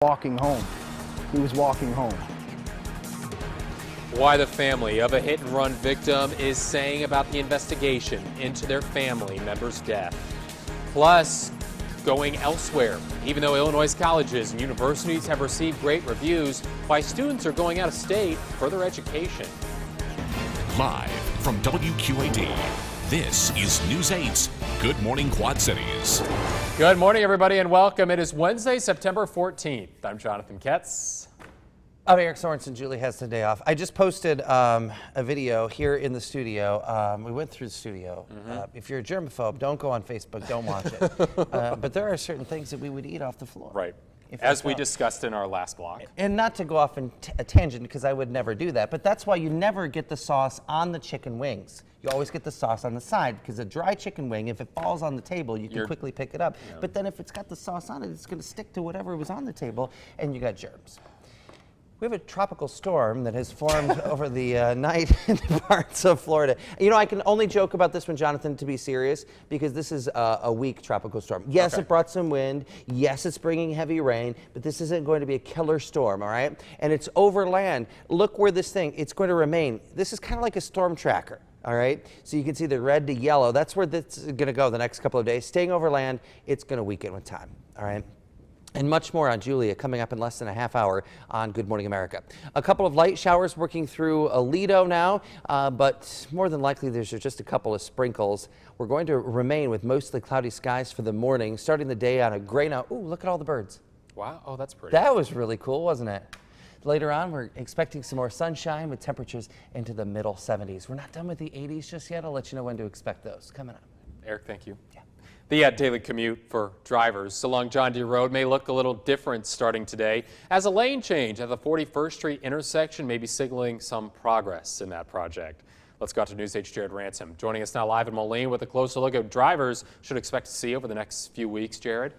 walking home. He was walking home. Why the family of a hit-and-run victim is saying about the investigation into their family member's death. Plus, going elsewhere. Even though Illinois colleges and universities have received great reviews, why students are going out of state for their education. Live from WQAD, this is News 8's Good Morning Quad Cities. Good morning, everybody, and welcome. It is Wednesday, September 14th. I'm Jonathan Ketz. I'm Eric Sorensen. Julie has the day off. I just posted a video here in the studio. We went through the studio. If you're a germaphobe, don't go on Facebook. Don't watch it. But there are certain things that we would eat off the floor. Right. As we discussed in our last block. And not to go off in a tangent, because I would never do that, but that's why you never get the sauce on the chicken wings. You always get the sauce on the side, because a dry chicken wing, if it falls on the table, you can quickly pick it up. Yeah. But then if it's got the sauce on it, it's going to stick to whatever was on the table, and you got germs. We have a tropical storm that has formed over the night in parts of Florida. You know, I can only joke about this one, Jonathan, to be serious, because this is a weak tropical storm. Yes, It brought some wind. Yes, it's bringing heavy rain, but this isn't going to be a killer storm, all right? And it's over land. Look where this thing, it's going to remain. This is kind of like a storm tracker. All right, so you can see the red to yellow. That's where this is going to go the next couple of days. Staying over land, it's going to weaken with time. All right. And much more on Julia coming up in less than a half hour on Good Morning America. A couple of light showers working through Aledo now, but more than likely there's just a couple of sprinkles. We're going to remain with mostly cloudy skies for the morning, starting the day on a gray now. Ooh, look at all the birds. Wow, oh, that's pretty. That was really cool, wasn't it? Later on, we're expecting some more sunshine with temperatures into the middle 70s. We're not done with the 80s just yet. I'll let you know when to expect those. Coming up. Eric, thank you. Yeah. The daily commute for drivers along John Deere Road may look a little different starting today, as a lane change at the 41st Street intersection may be signaling some progress in that project. Let's go out to News 8's Jared Ransom. Joining us now live in Moline with a closer look at what drivers should expect to see over the next few weeks. Jared?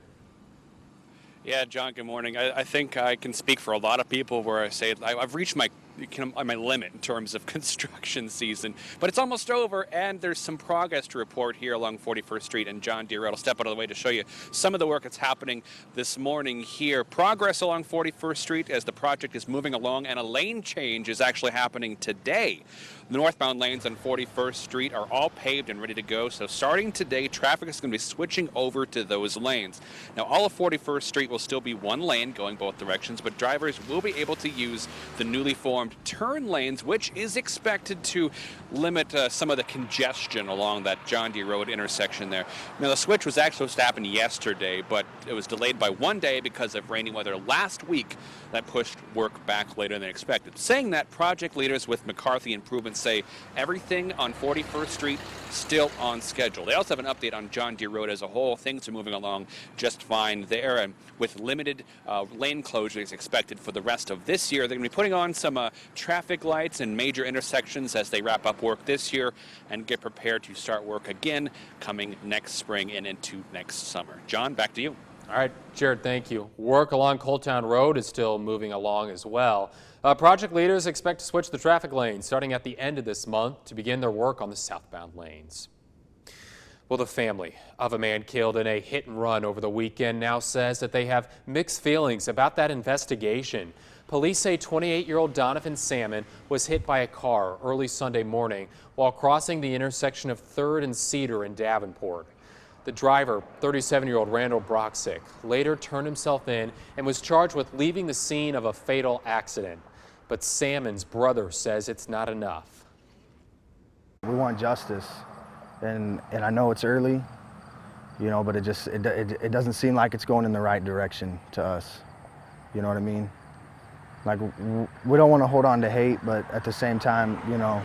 Yeah, John, good morning. I think I can speak for a lot of people where I say I've reached my limit in terms of construction season, but it's almost over, and there's some progress to report here along 41st Street and John Deere Road. I'll step out of the way to show you some of the work that's happening this morning here. Progress along 41st Street as the project is moving along, and a lane change is actually happening today. The northbound lanes on 41st Street are all paved and ready to go, so starting today, traffic is going to be switching over to those lanes. Now, all of 41st Street will still be one lane going both directions, but drivers will be able to use the newly formed turn lanes, which is expected to limit some of the congestion along that John Deere Road intersection there. Now, the switch was actually supposed to happen yesterday, but it was delayed by one day because of rainy weather last week that pushed work back later than expected. Saying that, project leaders with McCarthy Improvements say everything on 41st Street still on schedule. They also have an update on John Deere Road as a whole. Things are moving along just fine there, and with limited lane closures expected for the rest of this year. They're going to be putting on some traffic lights in major intersections as they wrap up work this year and get prepared to start work again coming next spring and into next summer. John, back to you. All right, Jared, thank you. Work along Cold Town Road is still moving along as well. Project leaders expect to switch the traffic lanes starting at the end of this month to begin their work on the southbound lanes. Well, the family of a man killed in a hit and run over the weekend now says that they have mixed feelings about that investigation. Police say 28-year-old Donovan Salmon was hit by a car early Sunday morning while crossing the intersection of 3rd and Cedar in Davenport. The driver, 37-year-old Randall Broxick, later turned himself in and was charged with leaving the scene of a fatal accident. But Salmon's brother says it's not enough. We want justice, and I know it's early, you know, but it doesn't seem like it's going in the right direction to us. You know what I mean? Like, we don't want to hold on to hate, but at the same time, you know,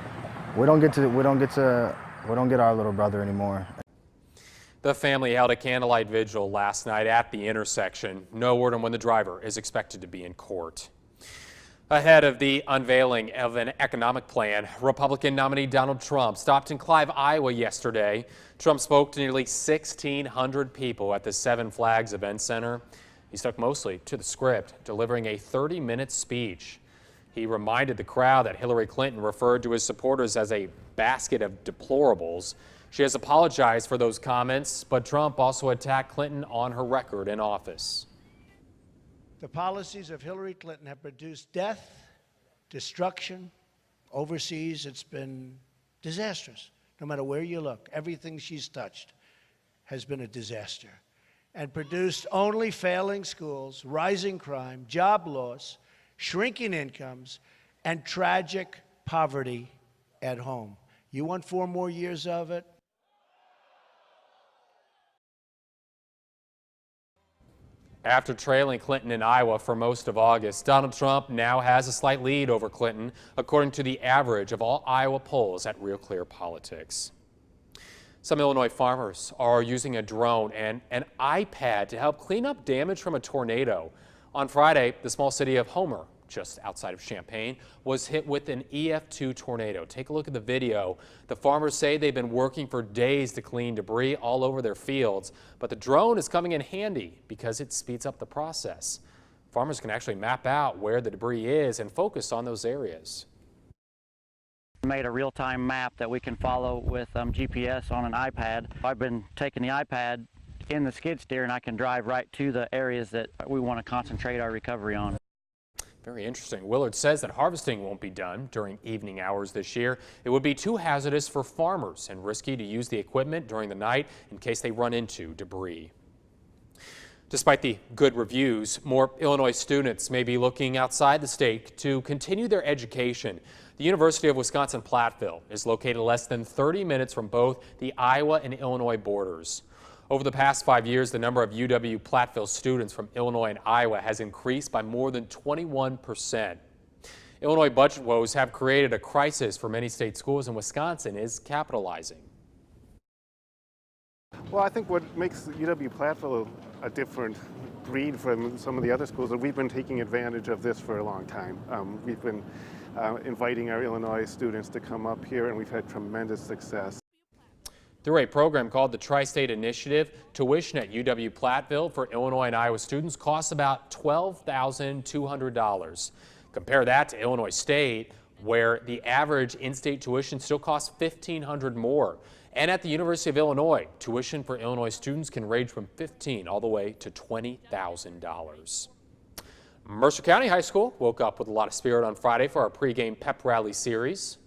we don't get our little brother anymore. The family held a candlelight vigil last night at the intersection. No word on when the driver is expected to be in court. Ahead of the unveiling of an economic plan, Republican nominee Donald Trump stopped in Clive, Iowa yesterday. Trump spoke to nearly 1,600 people at the Seven Flags Event Center. He stuck mostly to the script, delivering a 30-minute speech. He reminded the crowd that Hillary Clinton referred to his supporters as a basket of deplorables. She has apologized for those comments, but Trump also attacked Clinton on her record in office. The policies of Hillary Clinton have produced death, destruction. Overseas, it's been disastrous. No matter where you look, everything she's touched has been a disaster and produced only failing schools, rising crime, job loss, shrinking incomes, and tragic poverty at home. You want 4 more years of it? After trailing Clinton in Iowa for most of August, Donald Trump now has a slight lead over Clinton, according to the average of all Iowa polls at Real Clear Politics. Some Illinois farmers are using a drone and an iPad to help clean up damage from a tornado. On Friday, the small city of Homer, just outside of Champaign, was hit with an EF2 tornado. Take a look at the video. The farmers say they've been working for days to clean debris all over their fields, but the drone is coming in handy because it speeds up the process. Farmers can actually map out where the debris is and focus on those areas. Made a real-time map that we can follow with GPS on an iPad. I've been taking the iPad in the skid steer and I can drive right to the areas that we want to concentrate our recovery on. Very interesting. Willard says that harvesting won't be done during evening hours this year. It would be too hazardous for farmers and risky to use the equipment during the night in case they run into debris. Despite the good reviews, more Illinois students may be looking outside the state to continue their education. The University of Wisconsin-Platteville is located less than 30 minutes from both the Iowa and Illinois borders. Over the past 5 years, the number of UW-Platteville students from Illinois and Iowa has increased by more than 21%. Illinois budget woes have created a crisis for many state schools, and Wisconsin is capitalizing. Well, I think what makes UW-Platteville a different breed from some of the other schools is we've been taking advantage of this for a long time. We've been inviting our Illinois students to come up here, and we've had tremendous success. Through a program called the Tri-State Initiative, tuition at UW-Platteville for Illinois and Iowa students costs about $12,200. Compare that to Illinois State, where the average in-state tuition still costs $1,500 more. And at the University of Illinois, tuition for Illinois students can range from $15,000 all the way to $20,000. Mercer County High School woke up with a lot of spirit on Friday for our pregame pep rally series.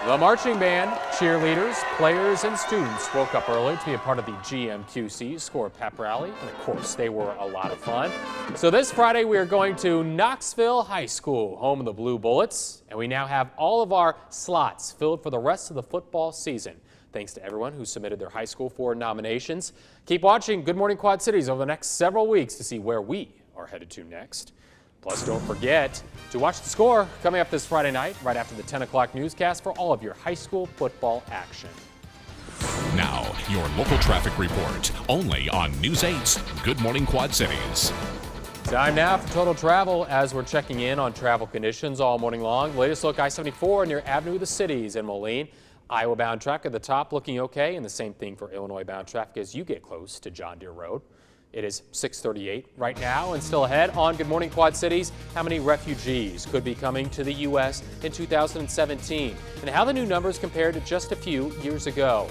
The marching band, cheerleaders, players, and students woke up early to be a part of the GMQC Score Pep Rally, and of course they were a lot of fun. So this Friday we are going to Knoxville High School, home of the Blue Bullets, and we now have all of our slots filled for the rest of the football season. Thanks to everyone who submitted their high school for nominations. Keep watching Good Morning Quad Cities over the next several weeks to see where we are headed to next. Plus, don't forget to watch The Score coming up this Friday night, right after the 10 o'clock newscast for all of your high school football action. Now, your local traffic report, only on News 8's Good Morning Quad Cities. Time now for total travel as we're checking in on travel conditions all morning long. Latest look, I-74 near Avenue of the Cities in Moline. Iowa-bound traffic at the top looking okay, and the same thing for Illinois-bound traffic as you get close to John Deere Road. It is 6:38 right now, and still ahead on Good Morning Quad Cities, how many refugees could be coming to the U.S. in 2017, and how the new numbers compare to just a few years ago.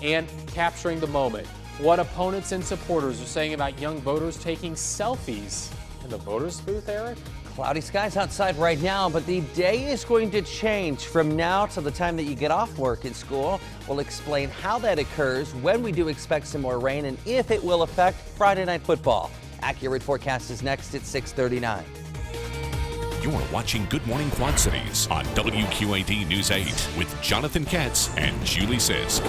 And capturing the moment, what opponents and supporters are saying about young voters taking selfies in the voters booth, Eric? Cloudy skies outside right now, but the day is going to change from now till the time that you get off work at school. We'll explain how that occurs, when we do expect some more rain, and if it will affect Friday Night Football. Accurate forecast is next at 6:39. You're watching Good Morning Quad Cities on WQAD News 8 with Jonathan Katz and Julie Sisk.